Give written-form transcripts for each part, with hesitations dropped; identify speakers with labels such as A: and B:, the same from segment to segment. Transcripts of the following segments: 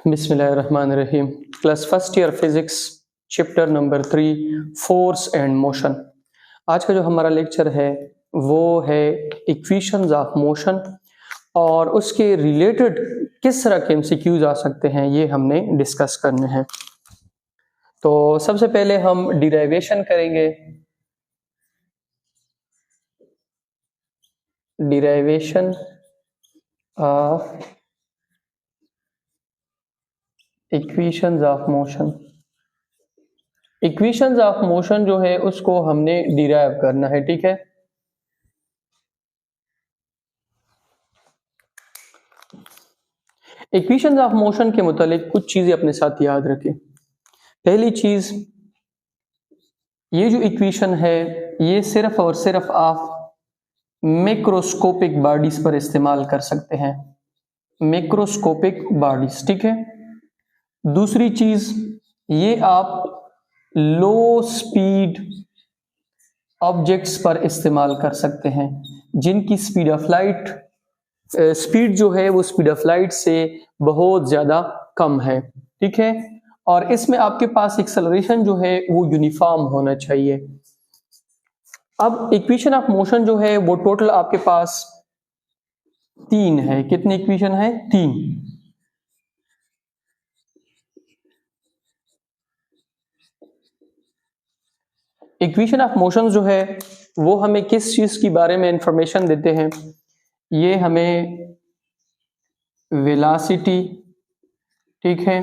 A: बिस्मिल्लाहिर्रहमानिर्रहीम। Class first year physics chapter number 3 force and motion. आज का जो हमारा लेक्चर है वो है इक्वेशंस ऑफ मोशन और उसके रिलेटेड किस तरह के एमसीक्यूज आ सकते हैं ये हमने डिस्कस करने हैं। तो सबसे पहले हम डिराइवेशन करेंगे। Derivation of equations of motion. Equations of motion जो है उसको हमने डिराइव करना है, ठीक है। इक्वेशंस ऑफ मोशन के मुतालिक कुछ चीजें अपने साथ याद रखें। पहली चीज, ये जो इक्वेशन है ये सिर्फ और सिर्फ आप मैक्रोस्कोपिक बॉडीज पर इस्तेमाल कर सकते हैं, मैक्रोस्कोपिक बॉडीज, ठीक है। दूसरी चीज, ये आप लो स्पीड ऑब्जेक्ट्स पर इस्तेमाल कर सकते हैं जिनकी स्पीड ऑफ लाइट स्पीड जो है वो स्पीड ऑफ लाइट से बहुत ज्यादा कम है, ठीक है। और इसमें आपके पास एक्सेलरेशन जो है वो यूनिफॉर्म होना चाहिए। अब इक्वेशन ऑफ मोशन जो है वो टोटल आपके पास 3 है। कितनी इक्वेशन है? 3। इक्वेशन ऑफ मोशन जो है वो हमें किस चीज के बारे में इंफॉर्मेशन देते हैं? ये हमें वेलोसिटी, ठीक है,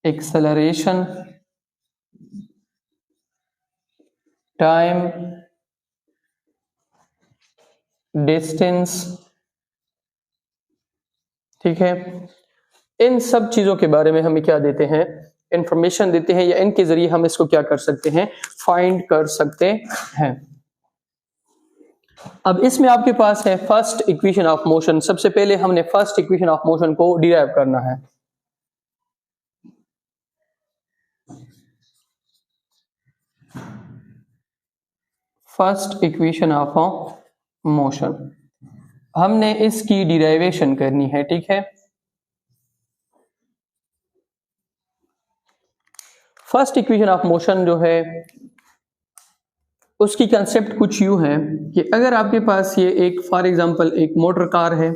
A: एक्सेलरेशन, टाइम, डिस्टेंस, ठीक है, इन सब चीजों के बारे में हमें क्या देते हैं? इंफॉर्मेशन देते हैं, या इनके जरिए हम इसको क्या कर सकते हैं? फाइंड कर सकते हैं। अब इसमें आपके पास है फर्स्ट इक्वेशन ऑफ मोशन। सबसे पहले हमने फर्स्ट इक्वेशन ऑफ मोशन को डिराइव करना है। फर्स्ट इक्वेशन ऑफ मोशन हमने इसकी डिराइवेशन करनी है, ठीक है। फर्स्ट इक्वेशन ऑफ मोशन जो है उसकी कंसेप्ट कुछ यूं है कि अगर आपके पास ये एक फॉर एग्जांपल एक मोटर कार है,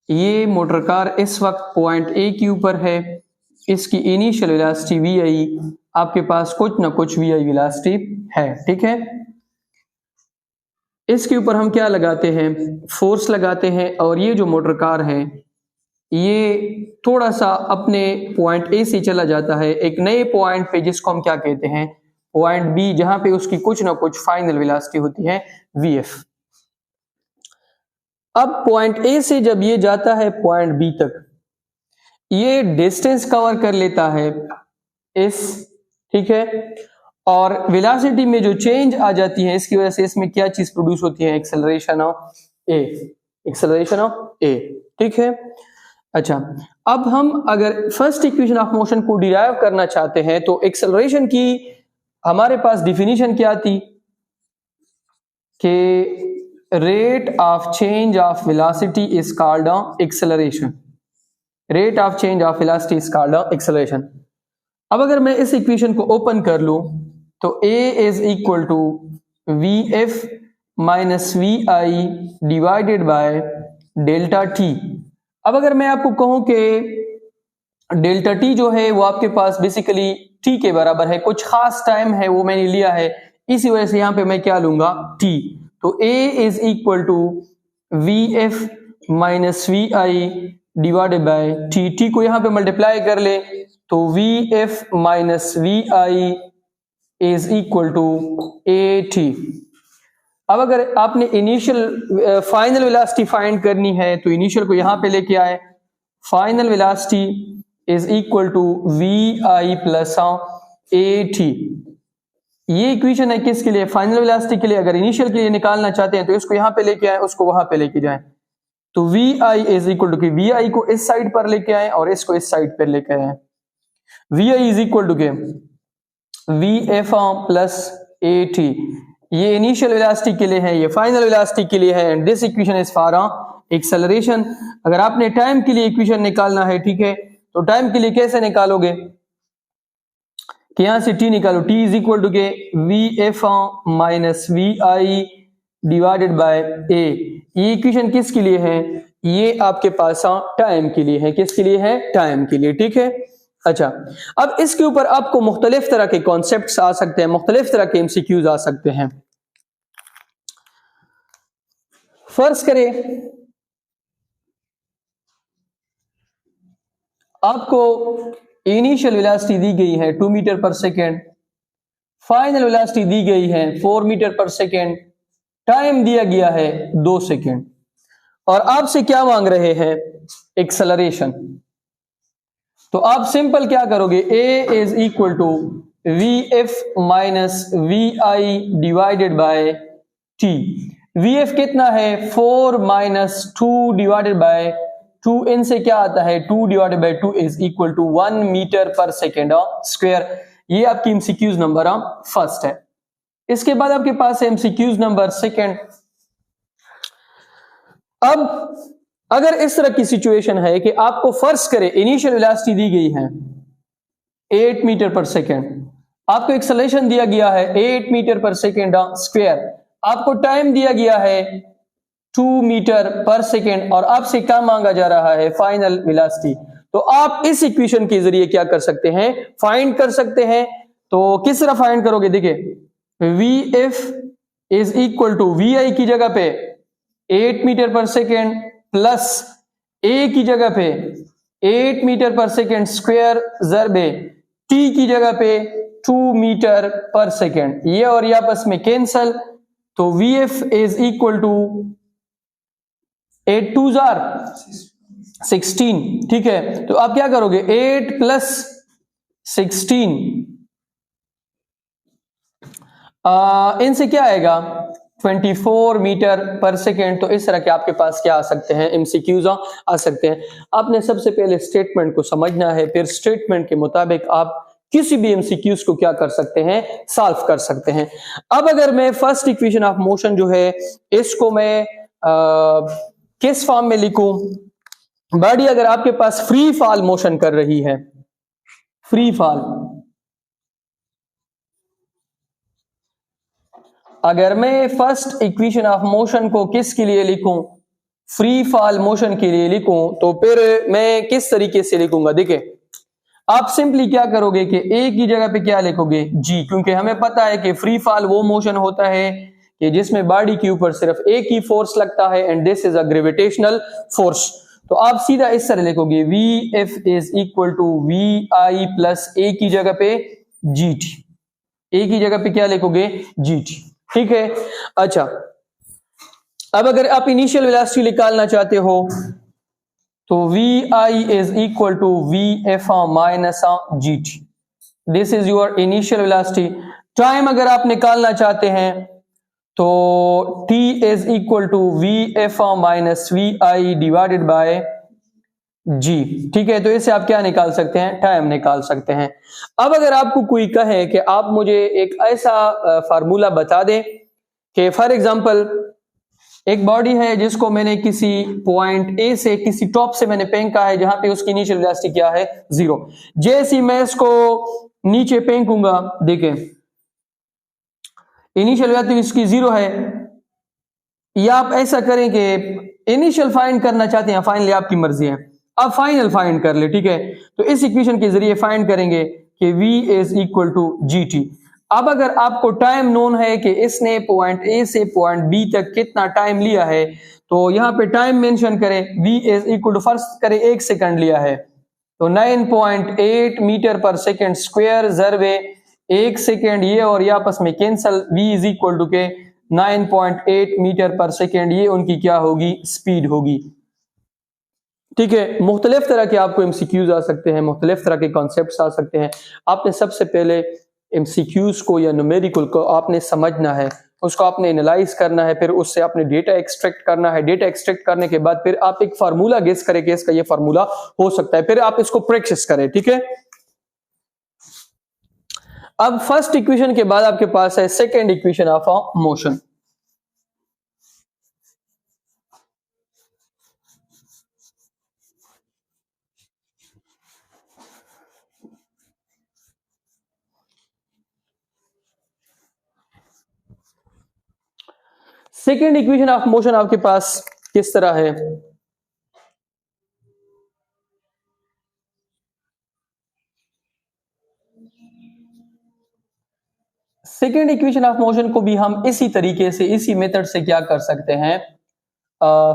A: ये मोटर कार इस वक्त पॉइंट ए के ऊपर है, इसकी इनिशियल वेलोसिटी वी आई, आपके पास कुछ ना कुछ वी आई वेलोसिटी है, ठीक है। इसके ऊपर हम क्या लगाते हैं? फोर्स लगाते हैं। और ये जो मोटर कार है ये थोड़ा सा अपने पॉइंट ए से चला जाता है एक नए पॉइंट पे, जिसको हम क्या कहते हैं? पॉइंट बी, जहां पे उसकी कुछ ना कुछ फाइनल वेलोसिटी होती है वी एफ। अब पॉइंट ए से जब ये जाता है पॉइंट बी तक, ये डिस्टेंस कवर कर लेता है इस, ठीक है। और वेलोसिटी में जो चेंज आ जाती है इसकी वजह से इसमें क्या चीज प्रोड्यूस होती है? Acceleration of A, acceleration of A, ठीक है। अच्छा, अब हम अगर फर्स्ट इक्वेशन ऑफ मोशन को डिराइव करना चाहते हैं तो एक्सेलरेशन की हमारे पास डिफिनीशन क्या थी कि rate of change of velocity is called acceleration. Rate of change of velocity is called acceleration. अब अगर मैं इस इक्वेशन को ओपन कर लूं तो A is equal to V F minus V I divided by delta T. अब अगर मैं आपको कहूं कि डेल्टा टी जो है वो आपके पास बेसिकली टी के बराबर है, कुछ खास टाइम है वो मैंने लिया है, इसी वजह से यहां पे मैं क्या लूंगा? टी। तो A is equal to V F minus V I divided by T. T को यहां पे मल्टीप्लाई कर ले तो V F minus V I is equal to A T. अब अगर आपने इनिशियल फाइनल वेलोसिटी फाइंड करनी है तो इनिशियल को यहां पे लेके आए, final velocity is equal to V I plus A T. ये इक्वेशन है किसके लिए? फाइनल वेलोसिटी के लिए। अगर इनिशियल के लिए निकालना चाहते हैं तो इसको यहां पे लेके आए, उसको वहां पे लेके जाएं। तो V I is equal to, V I को इस साइड पर लेके आए और इसको इस साइड पर लेके आए। V I is equal to के V F plus A T. ये इनिशियल वेलोसिटी के लिए है, ये फाइनल वेलोसिटी के लिए है, and this equation is for acceleration. अगर आपने टाइम के लिए इक्वेशन निकालना है, ठीक है, तो टाइम के लिए कैसे निकालोगे कि यहां से t निकालो, t इज इक्वल टू के V F minus V I divided by A. ये इक्वेशन किसके लिए है? ये आपके पास टाइम के लिए है। किसके लिए है? टाइम के लिए, ठीक है। अच्छा, अब इसके ऊपर आपको मुख्तलिफ तरह के कॉन्सेप्ट्स आ सकते हैं, मुख्तलिफ तरह के एमसीक्यूज आ सकते हैं। फर्ज करें आपको इनिशियल वेलोसिटी दी गई है 2 metre per second, final velocity दी गई है 4 मीटर पर सेकेंड, टाइम दिया गया है 2 सेकेंड, और आपसे क्या मांग रहे हैं? एक्सेलरेशन। तो आप सिंपल क्या करोगे? a is equal to V F minus V I divided by T. V F कितना है? 4 माइनस 2 डिवाइडेड बाय 2, इनसे क्या आता है? 2 divided by 2 is equal to 1 metre per second square. ये आपकी एमसीक्यूज नंबर फर्स्ट है। इसके बाद आपके पास है एमसीक्यूज नंबर सेकेंड। अब अगर इस तरह की सिचुएशन है कि आपको फर्ज करें इनिशियल वेलोसिटी दी गई है 8 मीटर पर सेकेंड, आपको एक्सेलरेशन दिया गया है 8 मीटर पर सेकेंड स्क्वायर, आपको टाइम दिया गया है 2 मीटर पर सेकेंड, और आपसे क्या मांगा जा रहा है? Final velocity. तो आप इस इक्वेशन के जरिए क्या कर सकते हैं? फाइंड कर सकते हैं। तो किस तरह फाइंड करोगे? देखिए, V F is equal to V I की जगह पे 8 metre per second plus A की जगह पे 8 metre per second square ज़रबे T की जगह पे 2 मीटर पर सेकेंड, ये और ये आपस में कैंसल। तो V F is equal to 8 2 जार 16, ठीक है। तो आप क्या करोगे? 8 प्लस 16, इनसे क्या आएगा? 24 मीटर पर सेकेंड। तो इस तरह के आपके पास क्या आ सकते हैं? एमसीक्यूज आ सकते हैं। आपने सबसे पहले स्टेटमेंट को समझना है, फिर स्टेटमेंट के मुताबिक आप किसी भी एमसीक्यूज को क्या कर सकते हैं? सॉल्व कर सकते हैं। अब अगर मैं फर्स्ट इक्वेशन ऑफ मोशन जो है इसको मैं किस फॉर्म में लिखूं? बॉडी अगर आपके पास फ्री फॉल मोशन कर रही है, फ्री फॉल, अगर मैं फर्स्ट इक्वेशन ऑफ मोशन को किसके लिए लिखूं? फ्री फॉल मोशन के लिए लिखूं, तो फिर मैं किस तरीके से लिखूंगा? देखिए, आप सिंपली क्या करोगे कि ए की जगह पे क्या लिखोगे? जी, क्योंकि हमें पता है कि फ्री फॉल वो मोशन होता है कि जिसमें बॉडी के ऊपर सिर्फ एक ही फोर्स लगता है, and this is a gravitational force. तो आप सीधा इस तरह लिखोगे, V F is equal to V I plus A की जगह पे जी टी। ए की जगह पे क्या लिखोगे? जी टी, ठीक है। अच्छा, अब अगर आप इनिशियल वेलोसिटी निकालना चाहते हो तो V I is equal to V F minus G T, this is your initial velocity. Time अगर आप निकालना चाहते हैं तो t is equal to V F minus V I divided by G, ठीक है। तो इससे आप क्या निकाल सकते हैं? टाइम निकाल सकते हैं। अब अगर आपको कोई कहे कि आप मुझे एक ऐसा फार्मूला बता दें कि फॉर एग्जांपल एक बॉडी है जिसको मैंने किसी पॉइंट ए से, किसी टॉप से मैंने फेंका है जहां पे उसकी इनिशियल वेलोसिटी क्या है? 0। जैसे ही मैं इसको नीचे फेंकूंगा, देखें इनिशियल वेलोसिटी इसकी 0 है, या आप ऐसा करें कि इनिशियल फाइंड करना चाहते हैं, फाइनली आपकी मर्जी है, आप फाइनल फाइंड कर ले, ठीक है। तो इस इक्वेशन के जरिए फाइंड करेंगे कि v is equal to G T. अब अगर आपको टाइम नोन है कि इसने पॉइंट ए से पॉइंट बी तक कितना टाइम लिया है, तो यहां पे टाइम मेंशन करें, v is equal to first करें 1 सेकंड लिया है, तो 9.8 मीटर पर सेकंड स्क्वायर ज़रबे 1 सेकंड, ये और ये आपस में cancel, v is equal to के 9.8 मीटर पर सेकंड, ये उनकी क्या होगी? स्पीड होगी, ठीक है। मुख्तलिफ तरह के आपको एमसीक्यूज आ सकते हैं, मुख्तलिफ तरह के कॉन्सेप्ट्स आ सकते हैं। आपने सबसे पहले एमसीक्यूज को या न्यूमेरिकल को आपने समझना है, उसको आपने एनालाइज करना है, फिर उससे आपने डेटा एक्सट्रैक्ट करना है। डेटा एक्सट्रैक्ट करने के बाद फिर आप एक फार्मूला गेस करें कि इसका ये फार्मूला हो सकता है, फिर आप इसको प्रैक्टिस करें, ठीक है। अब फर्स्ट इक्वेशन के बाद आपके पास है second equation of motion. Second equation of motion आपके पास किस तरह है? सेकेंड इक्वेशन ऑफ मोशन को भी हम इसी तरीके से, इसी मेथड से क्या कर सकते हैं,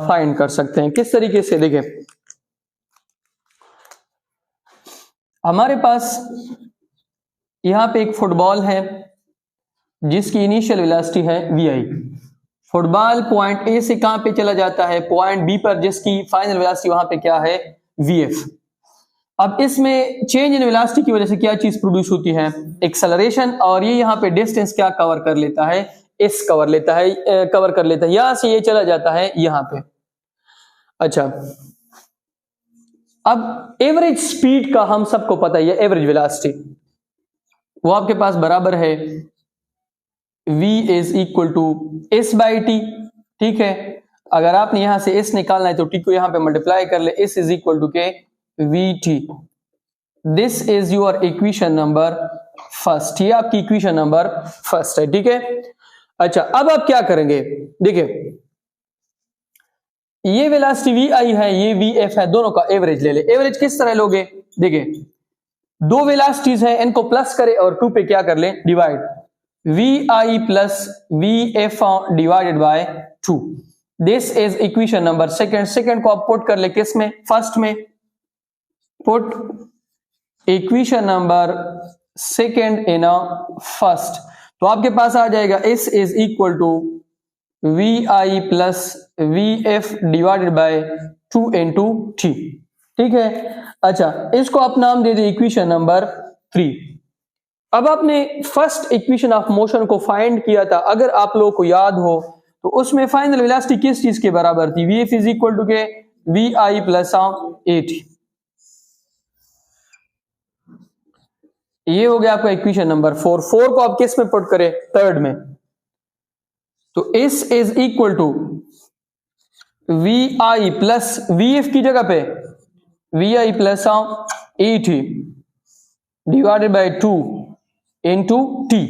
A: फाइंड कर सकते हैं। किस तरीके से? देखें, हमारे पास यहां पे एक फुटबॉल है जिसकी इनिशियल वेलोसिटी है vi। फुटबॉल पॉइंट ए से कहां पे चला जाता है? पॉइंट बी पर, जिसकी फाइनल वेलोसिटी वहां पे क्या है? vf। अब इसमें चेंज इन वेलोसिटी की वजह से क्या चीज प्रोड्यूस होती है? एक्सेलरेशन। और ये यहाँ पे डिस्टेंस क्या कवर कर लेता है? एस कवर कर लेता है। यहां से ये चला जाता है यहां पे। अच्छा, अब एवरेज स्पीड का हम सबको पता है, एवरेज वेलोसिटी वो आपके पास बराबर है v is equal to S by T. ठीक है, अगर आपने यहां से s निकालना है तो t को यहां पे मल्टीप्लाई कर ले, s इज इक्वल टू के we T. This is your equation number first. ये आपकी इक्वेशन नंबर फर्स्ट है। ठीक है, अच्छा, अब आप क्या करेंगे? देखिए, ये वेलोसिटी वी आई है, ये वी एफ है, दोनों का एवरेज ले ले। एवरेज किस तरह लोगे? देखिए, दो वेलोसिटीज है, इनको प्लस करे और 2 पे क्या कर ले? Divide. V I plus V F divided by 2। This is equation number second. Second को आप पुट कर ले किस में? फर्स्ट में। Put equation number second in first, तो आपके पास आ जाएगा s is equal to V I plus V F divided by 2 into T. ठीक है, अच्छा, इसको आप नाम दे दे इक्वेशन नंबर 3। अब आपने फर्स्ट इक्वेशन ऑफ मोशन को फाइंड किया था, अगर आप लोगों को याद हो तो उसमें फाइनल वेलोसिटी किस चीज के बराबर थी? V F is equal to के V I plus A T. ये हो गया आपका इक्वेशन नंबर 4। 4 को आप किस में पुट करें? थर्ड में। तो s is equal to V I plus V F की जगह पे V I plus A T divided by 2 into T.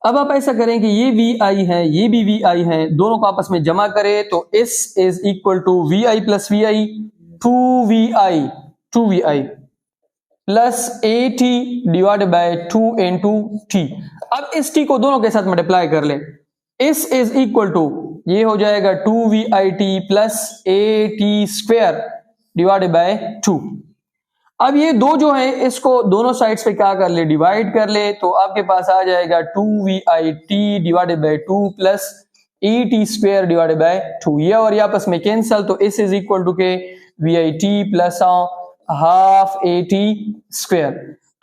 A: अब आप ऐसा करें कि ये वी आई है, ये भी वी आई है, दोनों को आपस में जमा करें तो s is equal to V I plus V I 2 V I plus A T divide by 2 into T. अब इस टी को दोनों के साथ मल्टीप्लाई कर ले। s इज इक्वल टू, ये हो जाएगा 2 V I T plus A T square divide by 2। अब ये दो जो है, इसको दोनों साइड्स पे क्या कर ले? डिवाइड कर ले, तो आपके पास आ जाएगा 2 V I T divided by 2 plus A T square divided by 2। ये और ये आपस में कैंसल, तो s इज इक्वल टू के V I T plus half A T square.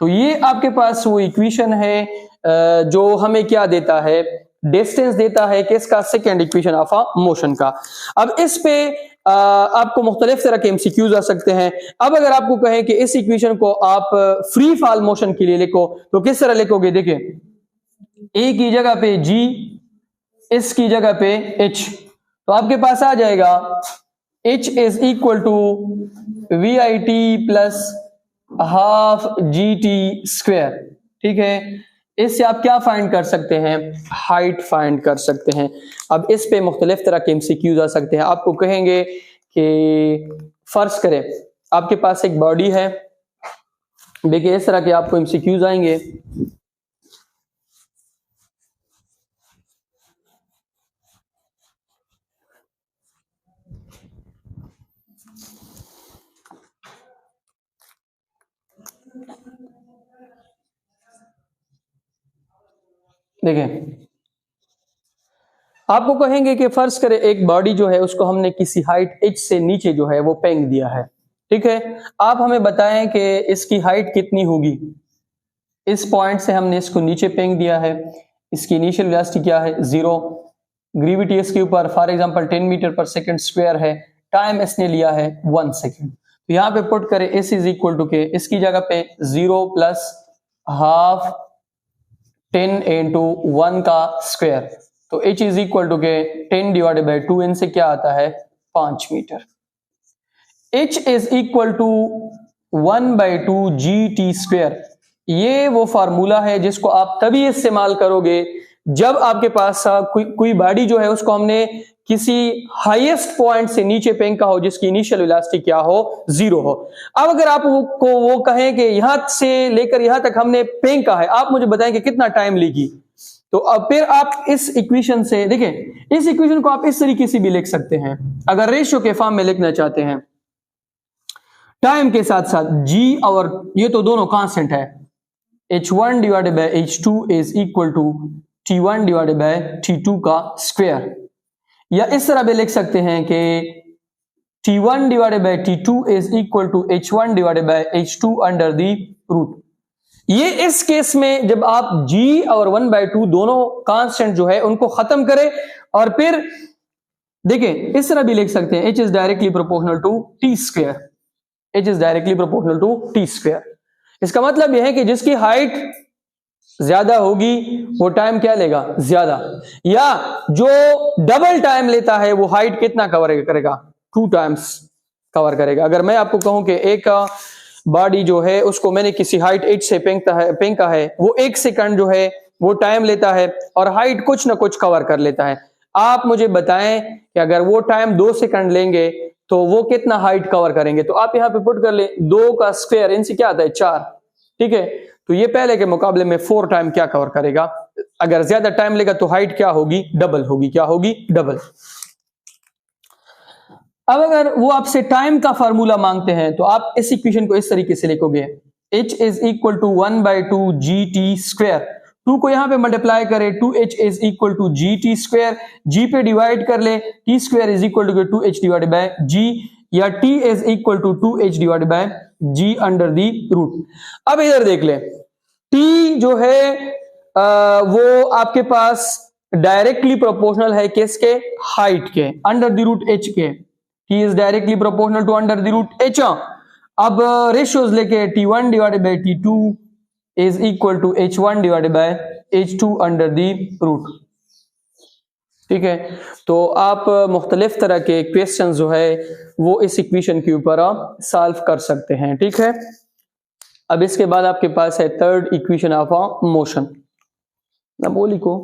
A: तो ये आपके पास वो इक्वेशन है जो हमें क्या देता है? डिस्टेंस देता है किसका? सेकेंड इक्वेशन ऑफ मोशन का। अब इस पे आपको मुख्तलिफ तरह के एमसीक्यूज आ सकते हैं। अब अगर आपको कहें कि इस इक्वेशन को आप फ्री फॉल मोशन के लिए लिखो तो किस तरह लिखोगे? देखिए, ए की जगह पे g, इस की जगह पे h, तो आपके पास आ जाएगा h is equal to V I T plus half G T square. ठीक है, इससे आप क्या फाइंड कर सकते हैं? हाइट फाइंड कर सकते हैं। अब इस पे मुख्तलिफ तरह के एमसीक्यूज आ सकते हैं। आपको कहेंगे कि फर्ज करें आपके पास एक बॉडी है, देखिए इस तरह के आपको एमसीक्यूज आएंगे। देखें, आपको कहेंगे कि फर्ज करें एक बॉडी जो है उसको हमने किसी हाइट h से नीचे जो है वो फेंक दिया है। ठीक है, आप हमें बताएं कि इसकी हाइट कितनी होगी। इस पॉइंट से हमने इसको नीचे फेंक दिया है, इसकी इनिशियल वेलोसिटी क्या है? 0। ग्रेविटी इसके ऊपर फॉर एग्जांपल 10 मीटर पर सेकंड स्क्वायर है, टाइम इसने लिया है 1 सेकंड। तो यहाँ पे पुट करें s इज इक्वल टू के, इसकी जगह पे 0 प्लस हाफ 10 इंटू 1 का स्क्वायर, तो h इज इक्वल टू के 10 डिवाइडेड बाई 2, इनसे क्या आता है? 5 metre. h is equal to 1/2 G T square. ये वो फार्मूला है जिसको आप तभी इस्तेमाल करोगे जब आपके पास कोई बॉडी जो है उसको हमने किसी हाईएस्ट पॉइंट से नीचे फेंका हो जिसकी इनिशियल वेलोसिटी क्या हो, 0 हो। अब अगर आप वो कहें कि यहां से लेकर यहां तक हमने फेंका है, आप मुझे बताएं कि कितना टाइम लेगी। तो अब फिर आप इस इक्वेशन से देखें, इस इक्वेशन को आप इस तरीके से भी लिख सकते हैं अगर रेशियो के फॉर्म में लिखना चाहते हैं। टाइम के साथ साथ g और ये तो दोनों कांस्टेंट है, h1 divided by h2 is equal to t1 divided by t2 का स्क्वायर। या इस तरह भी लिख सकते हैं कि t1 divided by t2 is equal to h1 divided by h2 under the root. ये इस केस में जब आप g और 1/2 दोनों कांस्टेंट जो है उनको खत्म करें और फिर देखें इस तरह भी लिख सकते हैं h is directly proportional to t square, h is directly proportional to t square. इसका मतलब यह है कि जिसकी हाइट ज्यादा होगी वो टाइम क्या लेगा, ज्यादा, या जो डबल टाइम लेता है वो हाइट कितना कवर करेगा, 2 टाइम्स कवर करेगा। अगर मैं आपको कहूं कि एक बॉडी जो है उसको मैंने किसी हाइट h से फेंका है, वो 1 सेकंड जो है वो टाइम लेता है और हाइट कुछ ना कुछ कवर कर लेता है। आप मुझे बताएं कि अगर वो टाइम 2 सेकंड लेंगे तो वो कितना हाइट कवर करेंगे। तो आप यहां पे पुट कर ले, 2 का स्क्वायर इनसे क्या आता है, 4, ठीक है। तो ये पहले के मुकाबले में 4 टाइम क्या कवर करेगा। अगर ज्यादा टाइम लेगा तो हाइट क्या होगी, डबल होगी। क्या होगी, डबल। अब अगर वो आपसे टाइम का फार्मूला मांगते हैं तो आप इस इक्वेशन को इस तरीके से लिखोगे, h is equal to 1/2 gt square. 2 को यहां पे मल्टीप्लाई करें, 2h is equal to gt square, g पे डिवाइड कर ले, t square is equal to 2h divided by g, या t is equal to 2h divided by g under the root. अब इधर देख ले, t जो है वो आपके पास डायरेक्टली प्रोपोर्शनल है किसके, हाइट के, अंडर द रूट h के। t is directly proportional to under the root h। अब रेशियोज लेके t1 divided by t2 is equal to h1 divided by h2 under the root, ठीक है। तो आप मुख्तलिफ तरह के क्वेश्चन जो है वो इस इक्वेशन के ऊपर सॉल्व कर सकते हैं, ठीक है। अब इसके बाद आपके पास है थर्ड इक्वेशन ऑफ मोशन। ना बोली को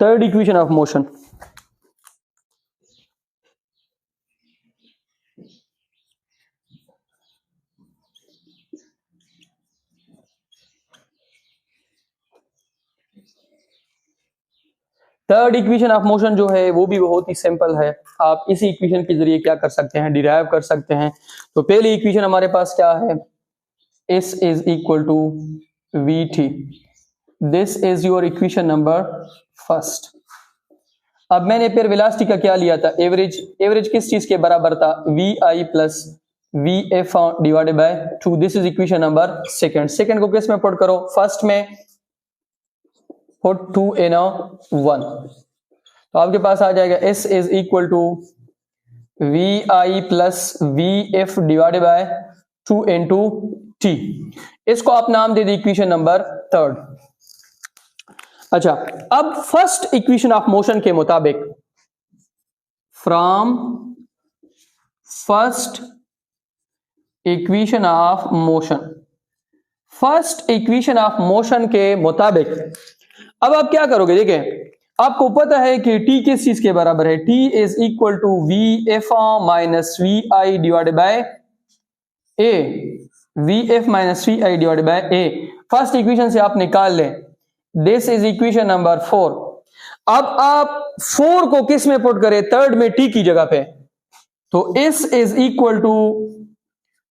A: third equation of motion. Third equation of motion जो है वो भी बहुत ही सिंपल है। आप इसी इक्वेशन के जरिए क्या कर सकते हैं, डिराइव कर सकते हैं। तो पहली इक्वेशन हमारे पास क्या है, S is equal to VT। This is your equation number first. अब मैंने फिर वेलोसिटी का क्या लिया था, एवरेज। एवरेज किस चीज के बराबर था, VI plus VF divided by 2। This is equation number second. Second को किस में पुट करो, फर्स्ट में पुट 2 in 1। तो आपके पास आ जाएगा S is equal to VI plus VF divided by 2 into T। इसको आप नाम दे दी इक्वेशन नंबर थर्ड। अच्छा, अब फर्स्ट इक्वेशन ऑफ मोशन के मुताबिक, from first equation of motion, first equation of motion के मुताबिक अब आप क्या करोगे, देखें आपको पता है कि t किस चीज के बराबर है, t is equal to VF minus VI divided by A। VF minus VI divided by A first equation से आप निकाल लें। This is equation number 4। अब आप 4 को किस में पुट करें, थर्ड में t की जगह पे। तो S is equal to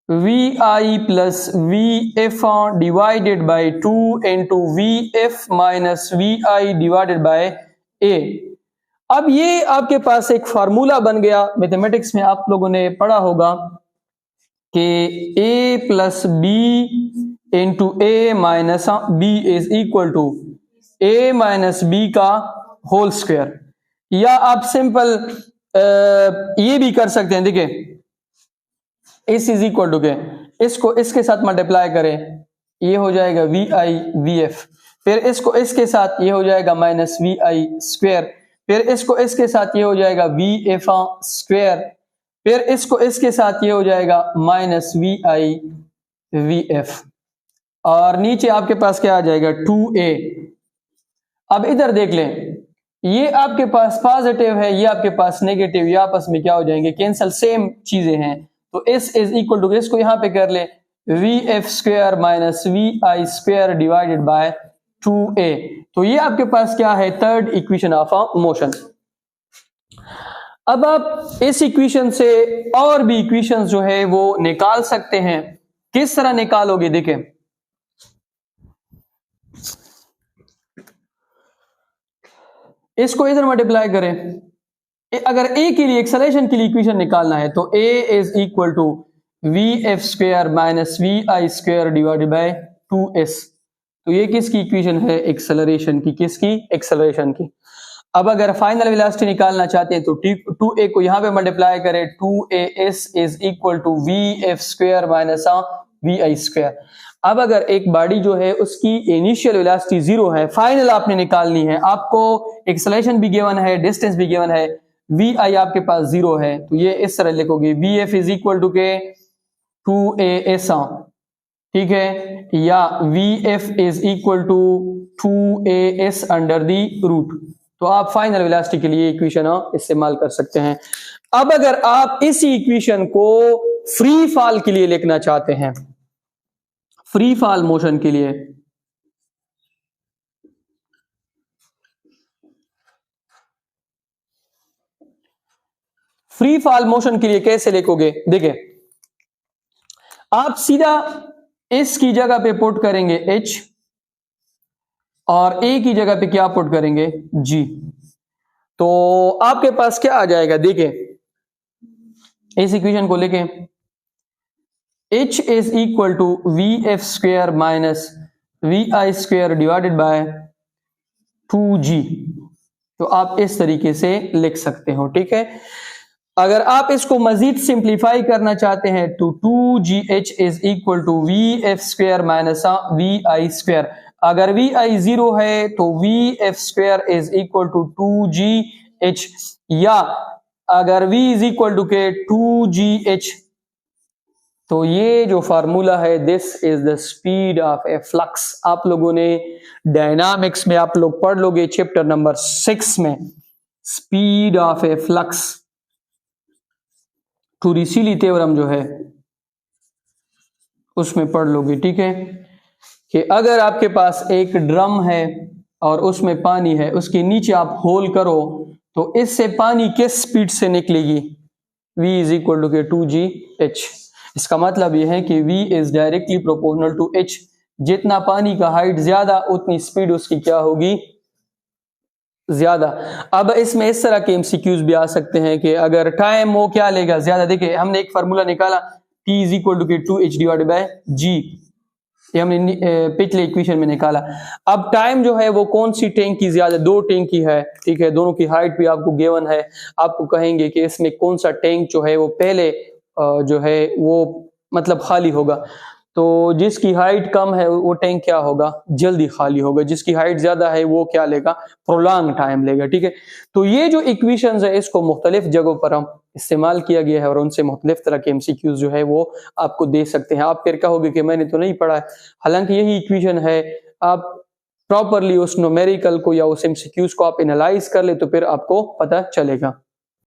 A: VI plus VF divided by 2 into VF minus VI divided by A। अब ये आपके पास एक फार्मूला बन गया। मैथमेटिक्स में आप लोगों ने पढ़ा होगा कि A plus B into A minus B is equal to A minus B का होल स्क्वायर। या आप सिंपल ये भी कर सकते हैं, देखिए S इज इक्वल टू के, इसको इसके साथ मल्टीप्लाई करें, ये हो जाएगा VI VF, फिर इसको इसके साथ ये हो जाएगा माइनस VI स्क्वायर, फिर इसको इसके साथ ये हो जाएगा VF स्क्वायर, फिर इसको इसके साथ ये हो जाएगा minus V I V F, और नीचे आपके पास क्या आ जाएगा 2a। अब इधर देख लें, ये आपके पास पॉजिटिव है, ये आपके पास नेगेटिव, ये आपस में क्या हो जाएंगे, कैंसल, सेम चीजें हैं। तो s इज इक्वल टू, इसको यहां पे कर ले, V F square minus V I square divided by 2a। तो ये आपके पास क्या है, थर्ड इक्वेशन ऑफ मोशन। अब आप इस इक्वेशन से और भी इक्वेशंस जो है वो निकाल सकते हैं। किस तरह निकालोगे, देखें, इसको इधर मल्टीप्लाई करें। अगर a के लिए, एक्सेलरेशन के लिए इक्वेशन निकालना है तो a is equal to V F square minus V I square divided by 2s। तो ये किसकी इक्वेशन है, एक्सेलरेशन की। किसकी, एक्सेलरेशन की। अब अगर फाइनल वेलोसिटी निकालना चाहते हैं तो 2a को यहां पे मल्टीप्लाई करें, 2as is equal to V F square minus V I square. अब अगर एक बॉडी जो है उसकी इनिशियल वेलोसिटी 0 है, फाइनल आपने निकालनी है, आपको एक्सेलरेशन भी गिवन है, डिस्टेंस भी गिवन है, वी आई आपके पास 0 है, तो ये इस तरह लिखोगे, V F is equal to के 2as, ठीक है, या V F is equal to 2as under the root. तो आप फाइनल वेलोसिटी के लिए इक्वेशन इस्तेमाल कर सकते हैं। अब अगर आप इसी इक्वेशन को फ्री फॉल के लिए लिखना चाहते हैं, फ्री फॉल मोशन के लिए, फ्री फॉल मोशन के लिए कैसे लिखोगे, देखिए, आप सीधा इस की जगह पे पुट करेंगे h और a की जगह पे क्या पुट करेंगे, g। तो आपके पास क्या आ जाएगा, देखिए, इस इक्वेशन को लिखें, h is equal to V F square minus V I square divided by 2g। तो आप इस तरीके से लिख सकते हो, ठीक है। अगर आप इसको मजीद सिंप्लीफाई करना चाहते हैं तो 2gh is equal to V F square minus V I square. अगर वी आई 0 है तो V F square is equal to 2gh, या अगर v इज इक्वल टू के 2gh, तो ये जो फार्मूला है, this is the speed of a flux. आप लोगों ने डायनामिक्स में आप लोग पढ़ लोगे चैप्टर नंबर 6 में, speed of a flux, Torricelli theorem जो है उसमें पढ़ लोगे, ठीक है, कि अगर आपके पास एक ड्रम है और उसमें पानी है, उसके नीचे आप होल करो तो इससे पानी किस स्पीड से निकलेगी, v इज इक्वल टू के 2gh। इसका मतलब यह है कि v is directly proportional to h। जितना पानी का हाइट ज्यादा उतनी स्पीड उसकी क्या होगी, ज्यादा। अब इसमें इस तरह के एमसीक्यूज भी आ सकते हैं कि अगर टाइम वो क्या लेगा, ज्यादा। देखिए, हमने एक फार्मूला निकाला, t इज इक्वल टू के 2h डिवाइडेड बाय g, ये हमने पिछले इक्वेशन में निकाला। अब टाइम जो है वो कौन सी टैंक की ज्यादा, दो टैंक की है, ठीक है, दोनों की हाइट भी आपको गिवन है। आपको कहेंगे कि इसमें कौन सा टैंक जो है वो पहले जो है वो मतलब खाली होगा। तो जिसकी हाइट कम है वो टैंक क्या होगा, जल्दी खाली होगा। जिसकी हाइट ज्यादा है वो क्या लेगा, प्रोलॉन्ग टाइम लेगा, ठीक है। तो ये जो इक्वेशंस है इसको मुख्तलिफ जगहों पर हम इस्तेमाल किया गया है और उनसे मुख्तलिफ तरह के एमसीक्यूज जो है वो आपको दे सकते हैं। आप फिर कहोगे कि मैंने तो नहीं पढ़ा है, हालांकि यही इक्वेशन है। आप प्रॉपरली उस न्यूमेरिकल को या उस एमसीक्यूज को आप एनालाइज कर ले तो फिर आपको पता चलेगा।